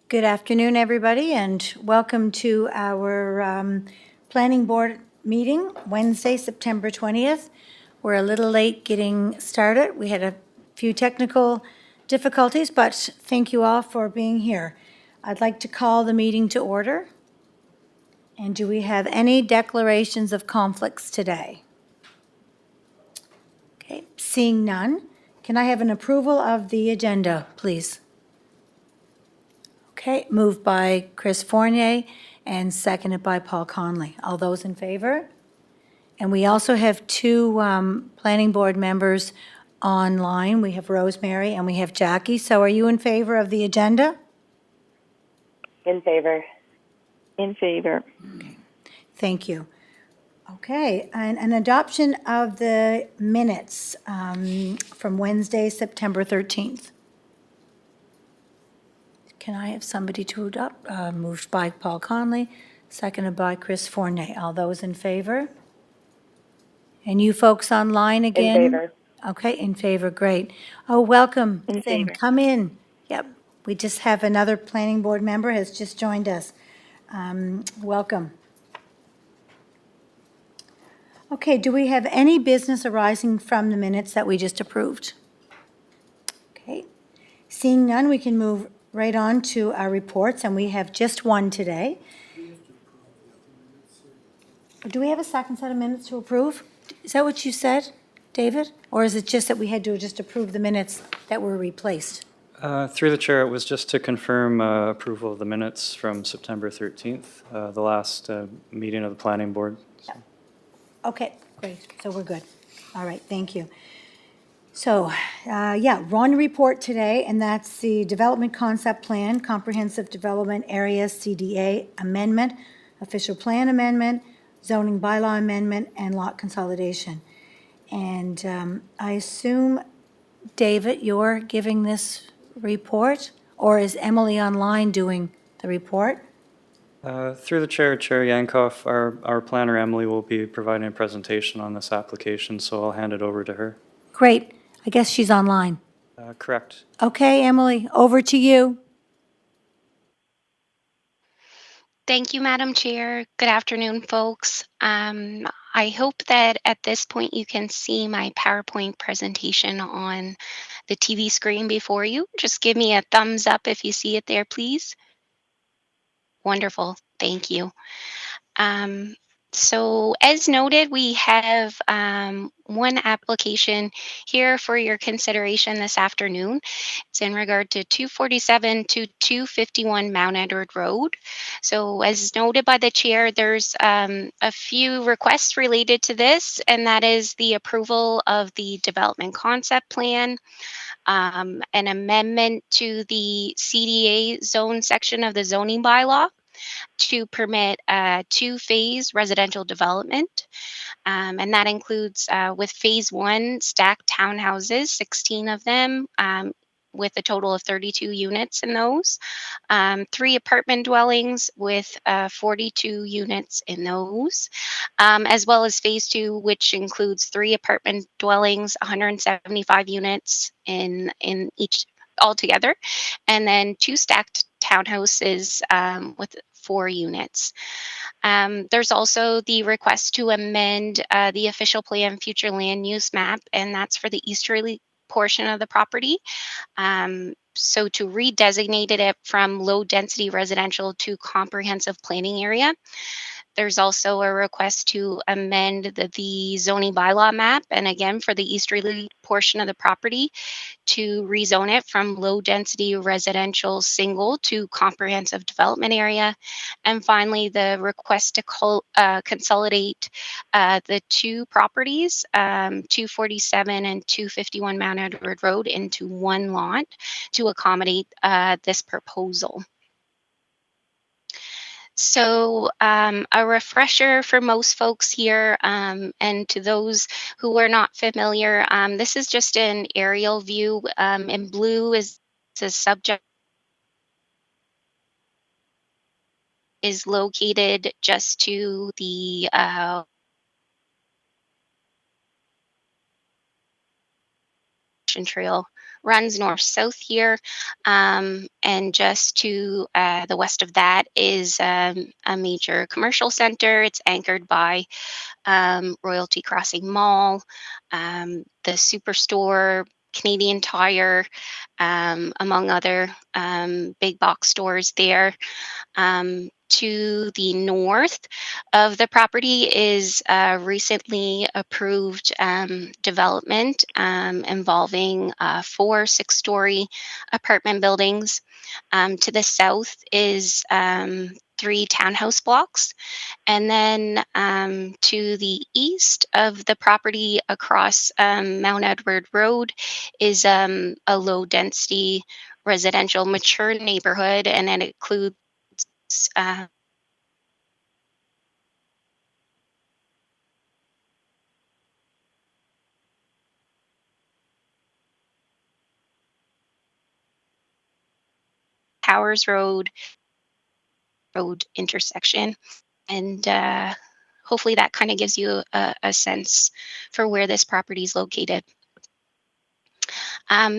Good afternoon, everybody, and welcome to our Planning Board meeting, Wednesday, September 20th. We're a little late getting started. We had a few technical difficulties, but thank you all for being here. I'd like to call the meeting to order. And do we have any declarations of conflicts today? Okay, seeing none, can I have an approval of the agenda, please? Okay, moved by Chris Fournier and seconded by Paul Conley. All those in favor? And we also have two planning board members online. We have Rosemary and we have Jackie. So are you in favor of the agenda? In favor. In favor. Thank you. Okay, and an adoption of the minutes from Wednesday, September 13th. Can I have somebody to adopt? Moved by Paul Conley, seconded by Chris Fournier. All those in favor? And you folks online In again? favor. Okay, in favor, great. Oh, welcome, In Finn, favor. come in. Yep, we just have another planning board member has just joined us. Welcome. Okay, do we have any business arising from the minutes that we just approved? Okay, seeing none, we can move right on to our reports, and we have just one today. Do we have a second set of minutes to approve? Is that what you said, David? Or is it just that we had to just approve the minutes that were replaced? Through the chair, it was just to confirm approval of the minutes from September 13th, the last meeting of the planning board. Okay, great, so we're good. All right, thank you. So, one report today, and that's the Development Concept Plan, Comprehensive Development Area CDA Amendment, Official Plan Amendment, Zoning Bylaw Amendment, and Lot Consolidation. And I assume, David, you're giving this report, or is Emily online doing the report? Through the chair, Chair Yankoff, our planner Emily will be providing a presentation on this application, so I'll hand it over to her. Great, I guess she's online. Correct. Okay, Emily, over to you. Thank you, Madam Chair. Good afternoon, folks. I hope that at this point you can see my PowerPoint presentation on the TV screen before you. Just give me a thumbs up if you see it there, please. Wonderful, thank you. So as noted, we have one application here for your consideration this afternoon. It's in regard to 247 to 251 Mount Edward Road. So as noted by the chair, there's a few requests related to this, and that is the approval of the development concept plan, an amendment to the CDA zone section of the zoning bylaw to permit two-phase residential development. And that includes with phase one, stacked townhouses, 16 of them, with a total of 32 units in those. 3 apartment dwellings with 42 units in those, as well as phase two, which includes 3 apartment dwellings, 175 units in each altogether, and then 2 stacked townhouses with 4 units. There's also the request to amend the official plan future land use map, and that's for the easterly portion of the property. So to redesignate it from low density residential to comprehensive planning area. There's also a request to amend the zoning bylaw map, and again for the easterly portion of the property, to rezone it from low density residential single to comprehensive development area. And finally, the request to consolidate the 2 properties, 247 and 251 Mount Edward Road, into one lot to accommodate this proposal. So a refresher for most folks here, and to those who are not familiar, this is just an aerial view. In blue is the subject is located just to the trail runs north-south here. And just to the west of that is a major commercial center. It's anchored by Royalty Crossing Mall, the Superstore, Canadian Tire, among other big box stores there. To the north of the property is recently approved development involving 4 6-story apartment buildings. To the south is 3 townhouse blocks. And then to the east of the property across Mount Edward Road is a low density residential mature neighborhood, and it includes uh, Towers Road intersection. And hopefully that kind of gives you a sense for where this property is located.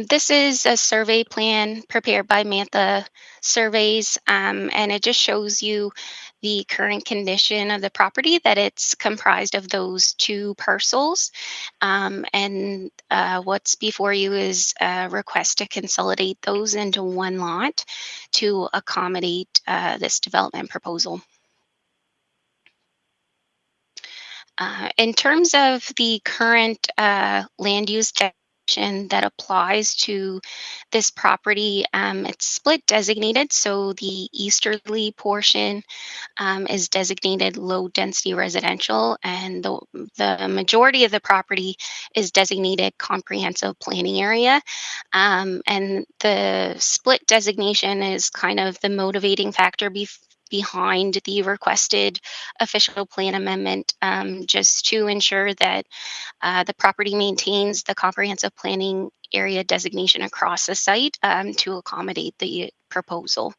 This is a survey plan prepared by Mantha Surveys, and it just shows you the current condition of the property, that it's comprised of those 2 parcels. And what's before you is a request to consolidate those into 1 lot to accommodate this development proposal. In terms of the current land use definition that applies to this property, it's split designated. So the easterly portion is designated low density residential, and the majority of the property is designated comprehensive planning area. And the split designation is kind of the motivating factor behind the requested official plan amendment, just to ensure that the property maintains the comprehensive planning area designation across the site to accommodate the proposal.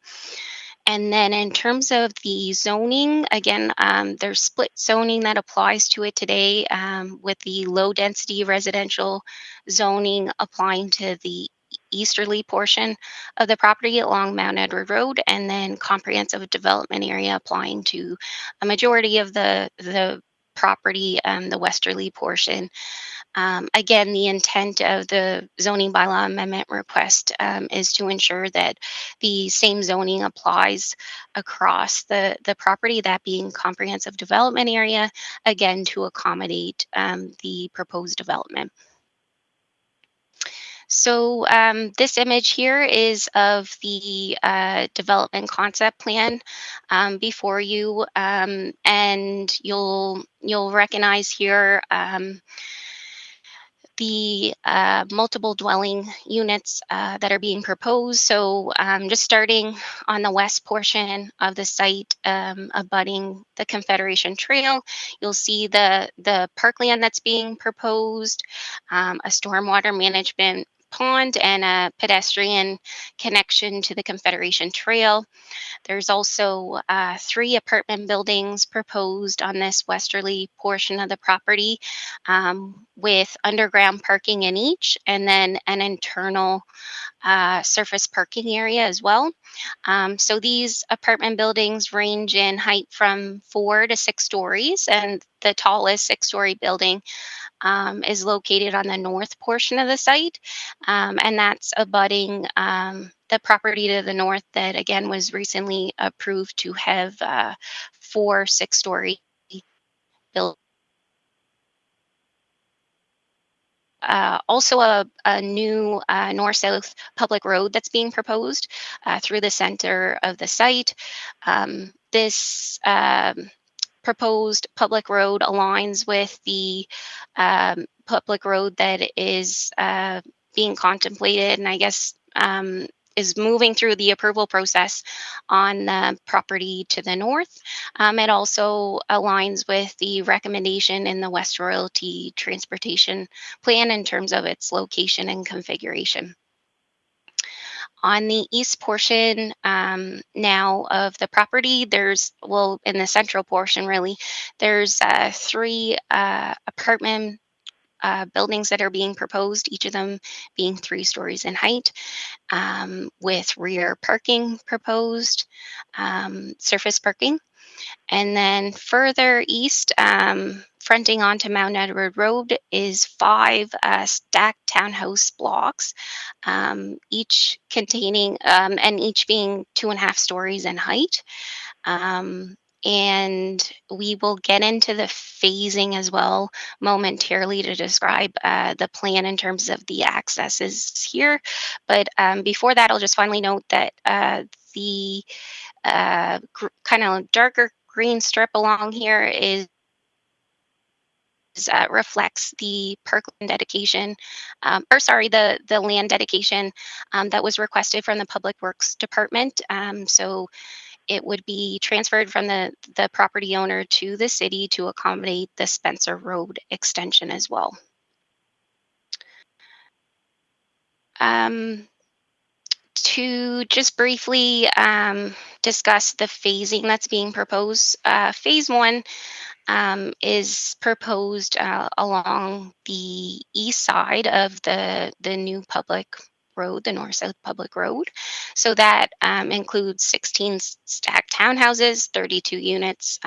And then in terms of the zoning, again, there's split zoning that applies to it today, with the low density residential zoning applying to the easterly portion of the property along Mount Edward Road, and then comprehensive development area applying to a majority of the property, the westerly portion. Again, the intent of the zoning bylaw amendment request is to ensure that the same zoning applies across the property, that being comprehensive development area, again, to accommodate the proposed development. So this image here is of the development concept plan before you, and you'll recognize here the multiple dwelling units that are being proposed. So just starting on the west portion of the site, abutting the Confederation Trail, you'll see the parkland that's being proposed, a stormwater management pond, and a pedestrian connection to the Confederation Trail. There's also 3 apartment buildings proposed on this westerly portion of the property, with underground parking in each, and then an internal surface parking area as well. So these apartment buildings range in height from 4 to 6 stories, and the tallest 6-story building is located on the north portion of the site, and that's abutting the property to the north that, again, was recently approved to have 4 6-story buildings. Also a new north-south public road that's being proposed through the center of the site. This proposed public road aligns with the public road that is being contemplated, and I guess is moving through the approval process on the property to the north. It also aligns with the recommendation in the West Royalty Transportation Plan in terms of its location and configuration. On the east portion now of the property, there's, well, in the central portion really, there's 3 apartment buildings that are being proposed, each of them being 3 stories in height, with rear parking proposed, surface parking. And then further east, fronting onto Mount Edward Road, is 5 stacked townhouse blocks, each containing and each being 2.5 stories in height. And we will get into the phasing as well momentarily to describe the plan in terms of the accesses here. But before that, I'll just finally note that the kind of darker green strip along here is reflects the parkland dedication, or sorry, the land dedication that was requested from the Public Works Department. So it would be transferred from the property owner to the city to accommodate the Spencer Road extension as well. To just briefly discuss the phasing that's being proposed, phase 1 is proposed along the east side of the new public road, the north-south public road. So that includes 16 stacked townhouses, 32 units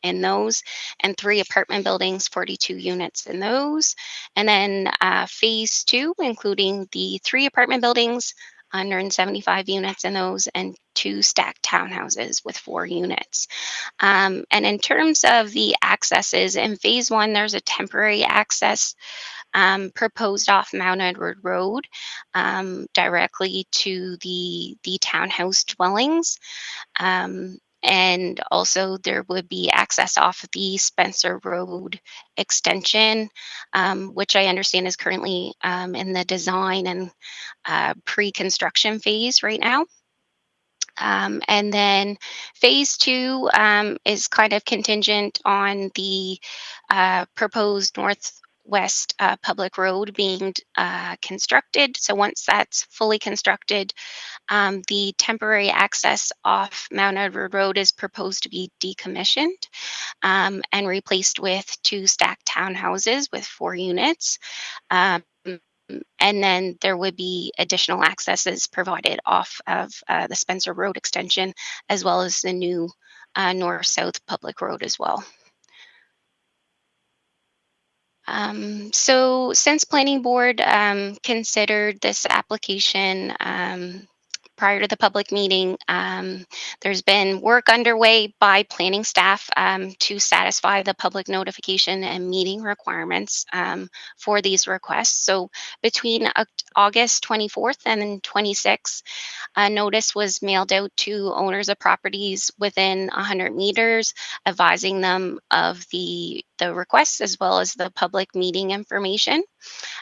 in those, and 3 apartment buildings, 42 units in those. And then phase 2, including the 3 apartment buildings, 175 units in those, and 2 stacked townhouses with 4 units. And in terms of the accesses, in phase 1, there's a temporary access proposed off Mount Edward Road directly to the townhouse dwellings. And also there would be access off the Spencer Road extension, which I understand is currently in the design and pre-construction phase right now. And then phase 2 is kind of contingent on the proposed northwest public road being constructed. So once that's fully constructed, the temporary access off Mount Edward Road is proposed to be decommissioned and replaced with 2 stacked townhouses with 4 units. And then there would be additional accesses provided off of the Spencer Road extension, as well as the new north-south public road as well. So since Planning Board considered this application prior to the public meeting, there's been work underway by planning staff to satisfy the public notification and meeting requirements for these requests. So between August 24th and 26th, a notice was mailed out to owners of properties within 100 meters, advising them of the requests as well as the public meeting information.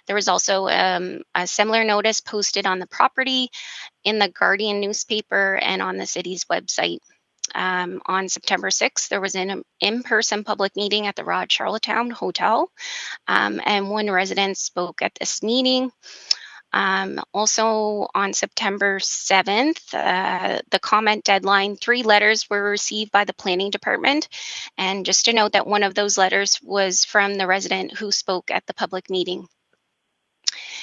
There was also a similar notice posted on the property, in the Guardian newspaper, and on the city's website. On September 6th, there was an in-person public meeting at the Rod Charlottetown Hotel, and 1 resident spoke at this meeting. Also on September 7th, the comment deadline, 3 letters were received by the planning department. And just to note that one of those letters was from the resident who spoke at the public meeting.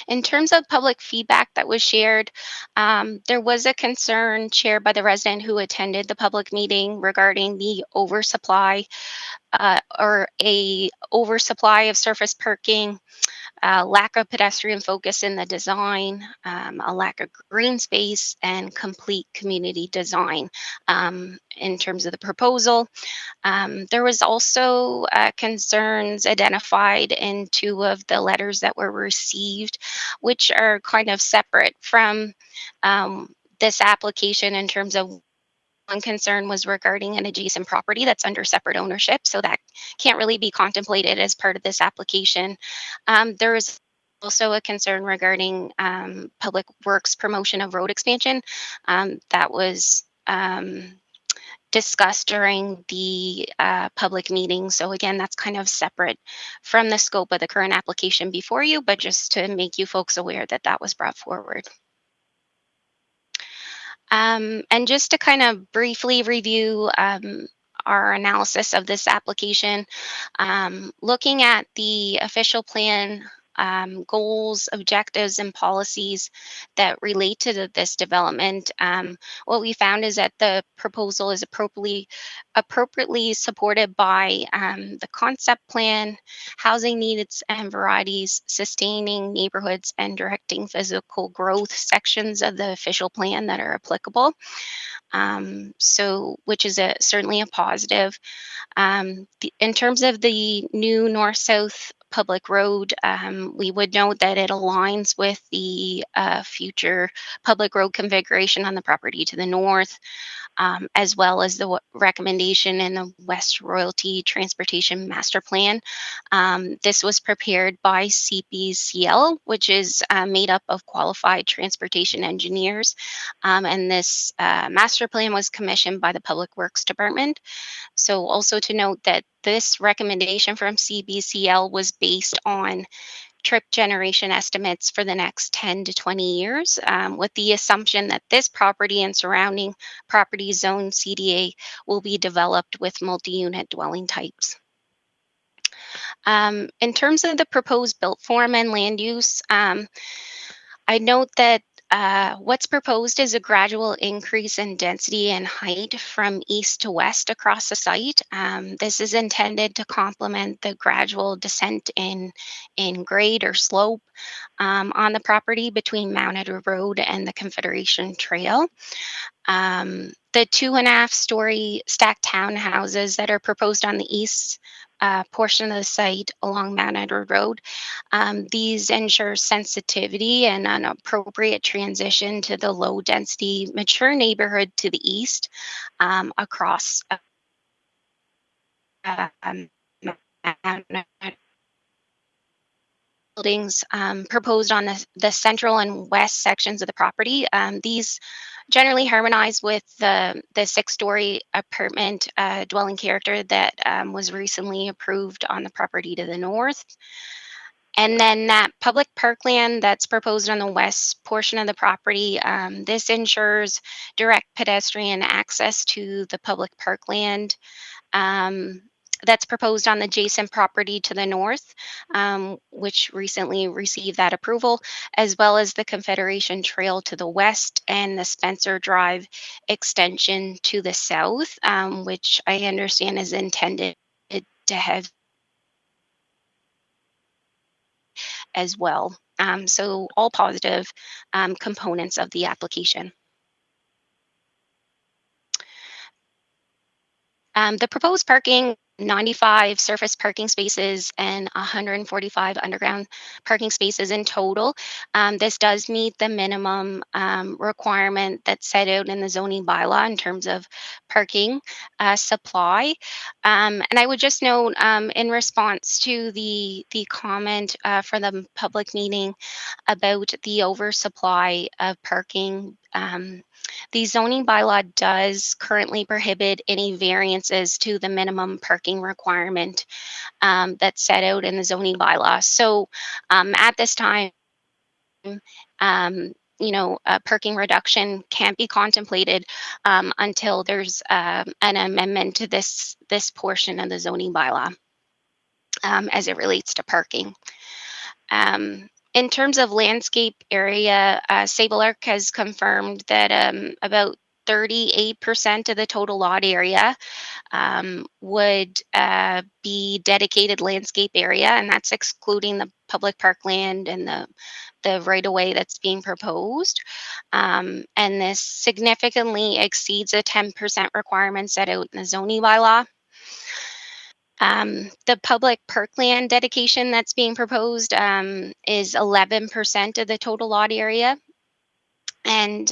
In terms of public feedback that was shared, there was a concern shared by the resident who attended the public meeting regarding the oversupply or a oversupply of surface parking, lack of pedestrian focus in the design, a lack of green space, and complete community design in terms of the proposal. There was also concerns identified in 2 of the letters that were received, which are kind of separate from this application in terms of one concern was regarding an adjacent property that's under separate ownership, so that can't really be contemplated as part of this application. There is also a concern regarding Public Works promotion of road expansion that was discussed during the public meeting. So again, that's kind of separate from the scope of the current application before you, but just to make you folks aware that that was brought forward. And just to kind of briefly review our analysis of this application, looking at the official plan goals, objectives, and policies that relate to this development, what we found is that the proposal is appropriately supported by the concept plan, housing needs and varieties, sustaining neighborhoods, and directing physical growth sections of the official plan that are applicable. Which is certainly a positive. In terms of the new north-south public road, we would note that it aligns with the future public road configuration on the property to the north, as well as the recommendation in the West Royalty Transportation Master Plan. This was prepared by CPCL, which is made up of qualified transportation engineers. And this master plan was commissioned by the Public Works Department. So also to note that this recommendation from CPCL was based on trip generation estimates for the next 10 to 20 years, with the assumption that this property and surrounding property zone CDA will be developed with multi-unit dwelling types. In terms of the proposed built form and land use, I note that what's proposed is a gradual increase in density and height from east to west across the site. This is intended to complement the gradual descent in grade or slope on the property between Mount Edward Road and the Confederation Trail. The 2.5-story stacked townhouses that are proposed on the east portion of the site along Mount Edward Road, these ensure sensitivity and an appropriate transition to the low density mature neighborhood to the east across buildings proposed on the central and west sections of the property. These generally harmonize with the 6-story apartment dwelling character that was recently approved on the property to the north. And then that public parkland that's proposed on the west portion of the property, this ensures direct pedestrian access to the public parkland that's proposed on the adjacent property to the north, which recently received that approval, as well as the Confederation Trail to the west and the Spencer Drive extension to the south, which I understand is intended to have as well. So all positive components of the application. The proposed parking, 95 surface parking spaces and 145 underground parking spaces in total. This does meet the minimum requirement that's set out in the zoning bylaw in terms of parking supply. And I would just note in response to the comment for the public meeting about the oversupply of parking, the zoning bylaw does currently prohibit any variances to the minimum parking requirement that's set out in the zoning bylaw. So at this time, a parking reduction can't be contemplated until there's an amendment to this portion of the zoning bylaw as it relates to parking. In terms of landscape area, Sable Arc has confirmed that about 38% of the total lot area would be dedicated landscape area, and that's excluding the public parkland and the right-of-way that's being proposed. And this significantly exceeds a 10% requirement set out in the zoning bylaw. The public parkland dedication that's being proposed is 11% of the total lot area. And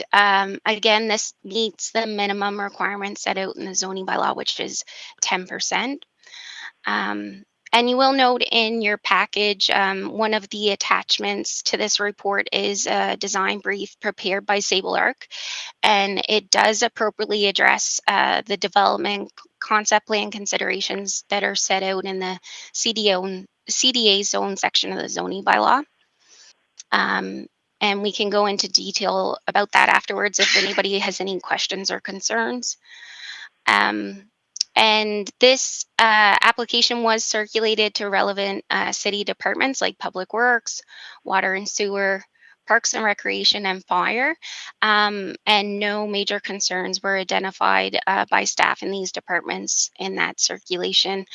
again, this meets the minimum requirements set out in the zoning bylaw, which is 10%. And you will note in your package, one of the attachments to this report is a design brief prepared by Sable Arc, and it does appropriately address the development concept plan considerations that are set out in the CDA zone section of the zoning bylaw. And we can go into detail about that afterwards if anybody has any questions or concerns. And this application was circulated to relevant city departments like Public Works, Water and Sewer, Parks and Recreation, and Fire. And no major concerns were identified by staff in these departments in that circulation.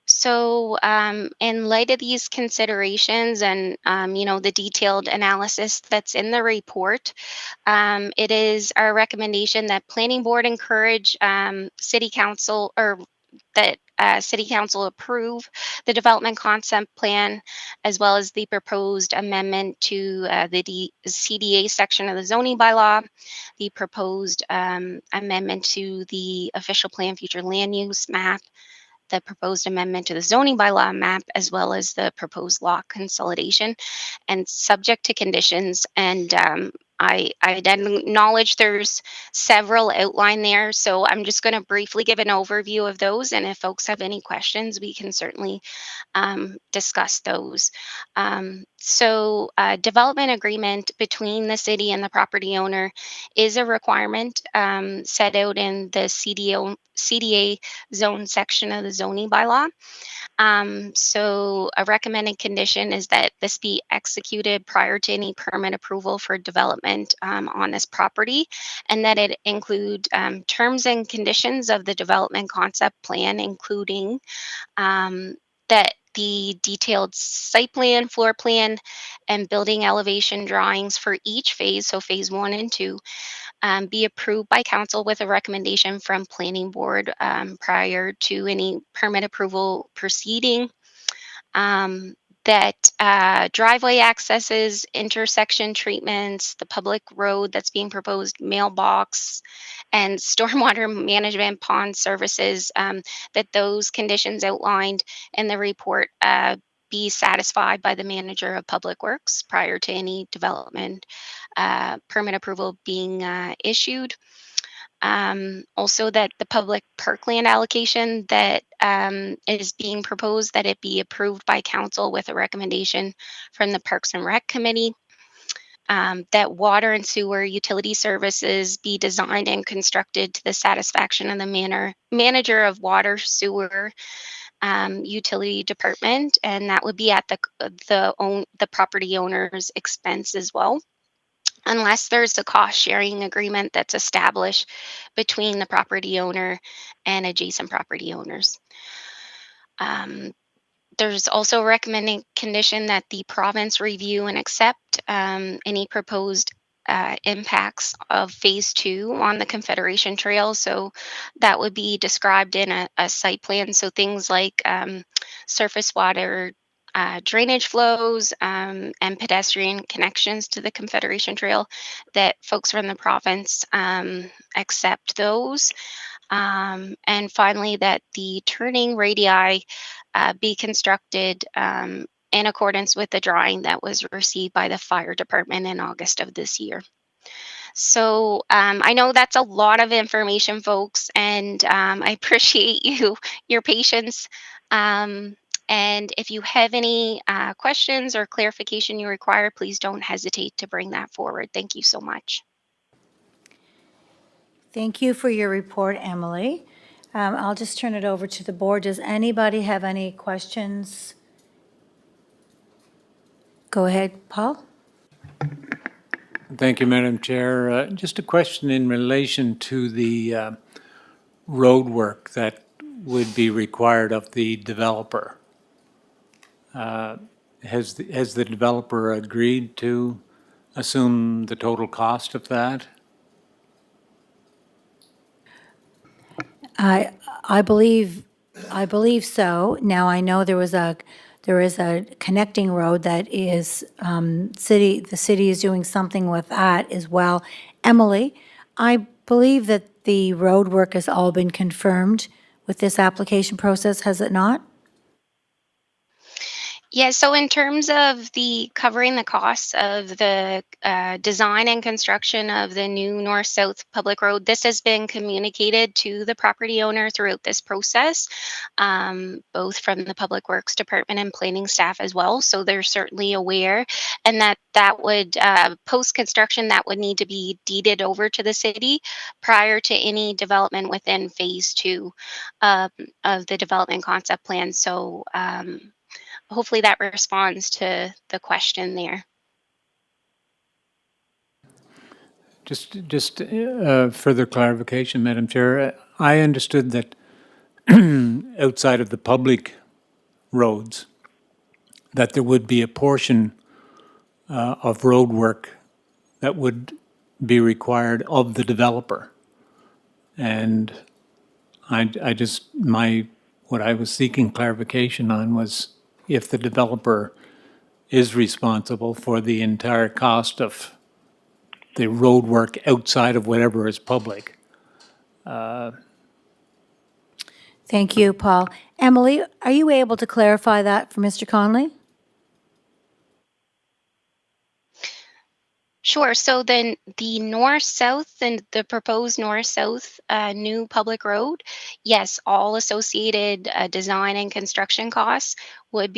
So, in light of these considerations and the detailed analysis that's in the report, it is our recommendation that Planning Board encourage City Council or that City Council approve the development concept plan as well as the proposed amendment to the CDA section of the zoning bylaw, the proposed amendment to the official plan future land use map, the proposed amendment to the zoning bylaw map, as well as the proposed lot consolidation, and subject to conditions. And I acknowledge there's several outlined there, so I'm just going to briefly give an overview of those. And if folks have any questions, we can certainly discuss those. So development agreement between the city and the property owner is a requirement set out in the CDA zone section of the zoning bylaw. So a recommended condition is that this be executed prior to any permit approval for development on this property, and that it include terms and conditions of the development concept plan, including that the detailed site plan, floor plan, and building elevation drawings for each phase, so phase 1 and 2, be approved by council with a recommendation from planning board prior to any permit approval proceeding. That driveway accesses, intersection treatments, the public road that's being proposed, mailbox, and stormwater management pond services, that those conditions outlined in the report be satisfied by the manager of Public Works prior to any development permit approval being issued. Also that the public parkland allocation that is being proposed, that it be approved by council with a recommendation from the Parks and Rec Committee. That water and sewer utility services be designed and constructed to the satisfaction of the manager of water, sewer, utility department, and that would be at the property owner's expense as well, unless there's a cost sharing agreement that's established between the property owner and adjacent property owners. There's also a recommended condition that the province review and accept any proposed impacts of phase 2 on the Confederation Trail. So that would be described in a site plan. So things like surface water, drainage flows, and pedestrian connections to the Confederation Trail, that folks from the province accept those. And finally, that the turning radii be constructed in accordance with the drawing that was received by the fire department in August of this year. So I know that's a lot of information, folks, and I appreciate your patience. And if you have any questions or clarification you require, please don't hesitate to bring that forward. Thank you so much. Thank you for your report, Emily. I'll just turn it over to the board. Does anybody have any questions? Go ahead, Paul. Thank you, Madam Chair. Just a question in relation to the road work that would be required of the developer. Has the developer agreed to assume the total cost of that? I believe so. Now, I know there is a connecting road that is, the city is doing something with that as well. Emily, I believe that the road work has all been confirmed with this application process, has it not? Yeah, so in terms of the covering the costs of the design and construction of the new north-south public road, this has been communicated to the property owner throughout this process, both from the Public Works Department and planning staff as well. So they're certainly aware, and that would post-construction that would need to be deeded over to the city prior to any development within phase two um, of the development concept plan. So. Hopefully that responds to the question there. Just further clarification, Madam Chair. I understood that outside of the public roads, that there would be a portion of road work that would be required of the developer. And what I was seeking clarification on was if the developer is responsible for the entire cost of the road work outside of whatever is public. Thank you, Paul. Emily, are you able to clarify that for Mr. Conley? Sure. So then the north-south and the proposed north-south new public road, yes, all associated design and construction costs would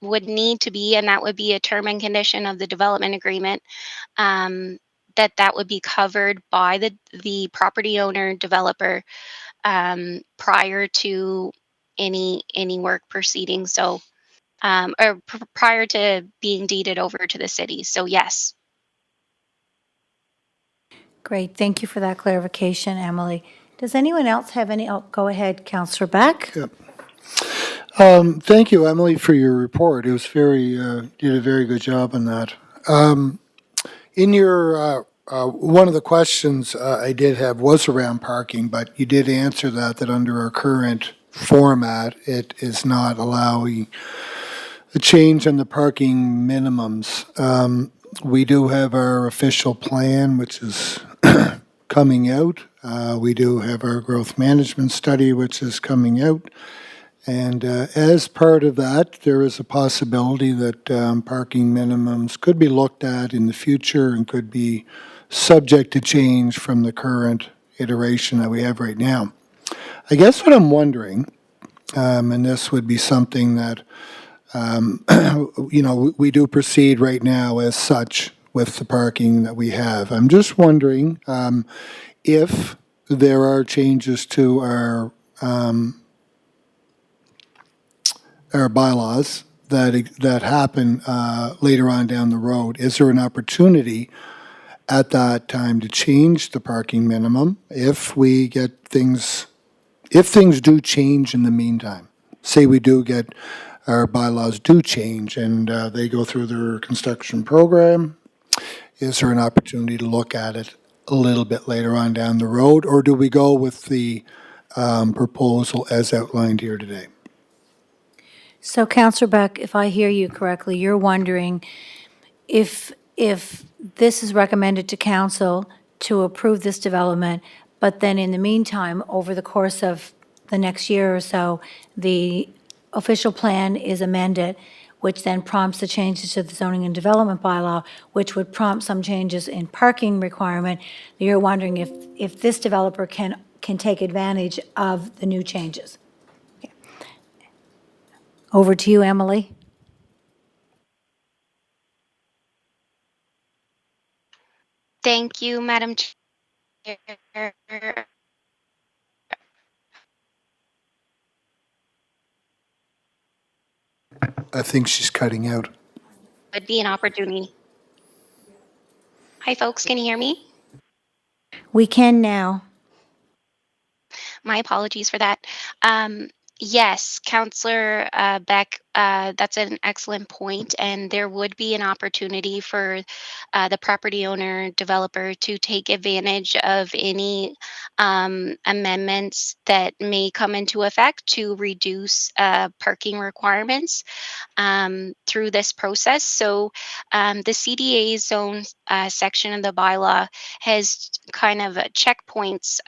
would need to be, and that would be a term and condition of the development agreement, that would be covered by the property owner developer prior to any work proceeding. So or prior to being deeded over to the city. So yes. Great, thank you for that clarification, Emily. Does anyone else have any, oh, go ahead, Councillor Beck. Thank you, Emily, for your report. It was you did a very good job on that. In your, one of the questions I did have was around parking, but you did answer that under our current format, it is not allowing a change in the parking minimums. We do have our official plan, which is coming out. We do have our growth management study, which is coming out. And as part of that, there is a possibility that parking minimums could be looked at in the future and could be subject to change from the current iteration that we have right now. I guess what I'm wondering, and this would be something that, we do proceed right now as such with the parking that we have. I'm just wondering if there are changes to our bylaws that happen later on down the road. Is there an opportunity at that time to change the parking minimum if things do change in the meantime? Say we do get our bylaws do change and they go through their construction program. Is there an opportunity to look at it a little bit later on down the road, or do we go with the proposal as outlined here today? So Councillor Beck, if I hear you correctly, you're wondering if this is recommended to council to approve this development, but then in the meantime, over the course of the next year or so, the official plan is amended, which then prompts the changes to the zoning and development bylaw, which would prompt some changes in parking requirement. You're wondering if this developer can take advantage of the new changes. Okay. Over to you, Emily. Thank you, Madam Chair. I think she's cutting out. Would be an opportunity. Hi, folks. Can you hear me? We can now. My apologies for that. Yes, Councillor Beck, that's an excellent point, and there would be an opportunity for the property owner developer to take advantage of any amendments that may come into effect to reduce parking requirements through this process. So the CDA zone section of the bylaw has kind of checkpoints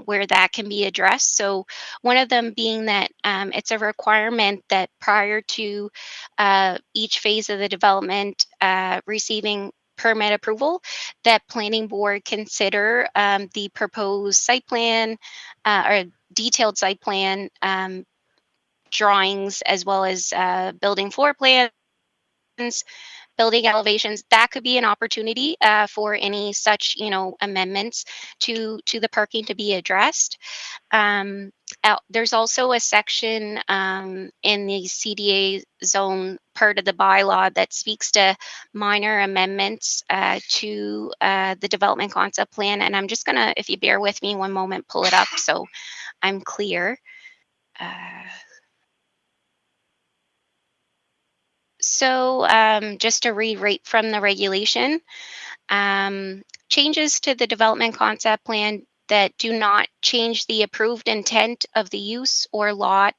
where that can be addressed. So one of them being that it's a requirement that prior to each phase of the development receiving permit approval, that planning board consider the proposed site plan or detailed site plan drawings, as well as building floor plans, building elevations. That could be an opportunity for any such, amendments to the parking to be addressed. There's also a section in the CDA zone part of the bylaw that speaks to minor amendments to the development concept plan. And I'm just gonna, if you bear with me one moment, pull it up so I'm clear. So just to read right from the regulation, changes to the development concept plan that do not change the approved intent of the use or lot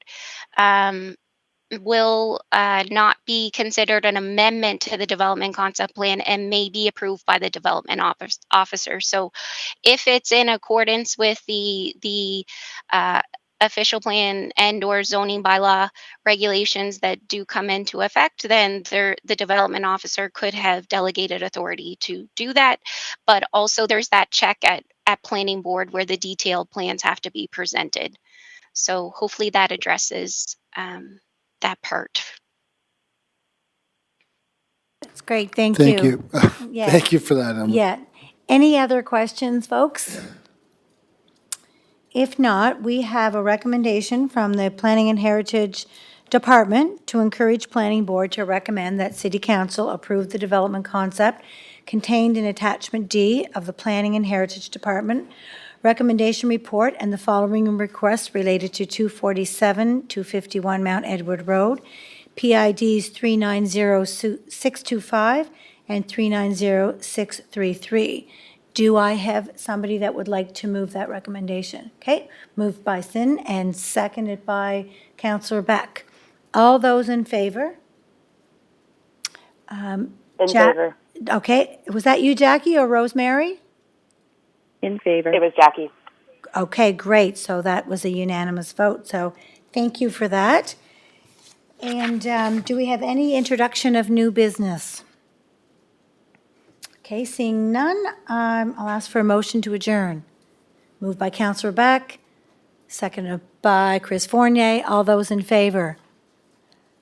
will not be considered an amendment to the development concept plan and may be approved by the development officer. So if it's in accordance with the official plan and or zoning bylaw regulations that do come into effect, then the development officer could have delegated authority to do that. But also there's that check at planning board where the detailed plans have to be presented. So hopefully that addresses that part. That's great, thank you. Thank you. Yeah. Thank you for that, Emma. Yeah. Any other questions, folks? If not, we have a recommendation from the Planning and Heritage Department to encourage Planning Board to recommend that City Council approve the development concept contained in Attachment D of the Planning and Heritage Department recommendation report and the following requests related to 247, 251 Mount Edward Road, PIDs 390625 and 390633. Do I have somebody that would like to move that recommendation? Okay, moved by Sin and seconded by Councillor Beck. All those in favor? In Ja- favor. Okay, was that you, Jackie, or Rosemary? In favor. It was Jackie. Okay, great, so that was a unanimous vote, so thank you for that. And do we have any introduction of new business? Okay, seeing none, I'll ask for a motion to adjourn. Moved by Councillor Beck, seconded by Chris Fournier. All those in favor?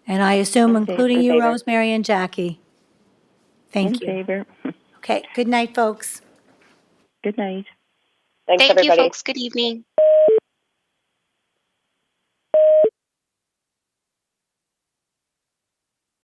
And I assume including you, favor. Rosemary and Jackie. In Thank you. favor. Okay, good night, folks. Good night. Thanks, Thank everybody. you, folks. Good evening.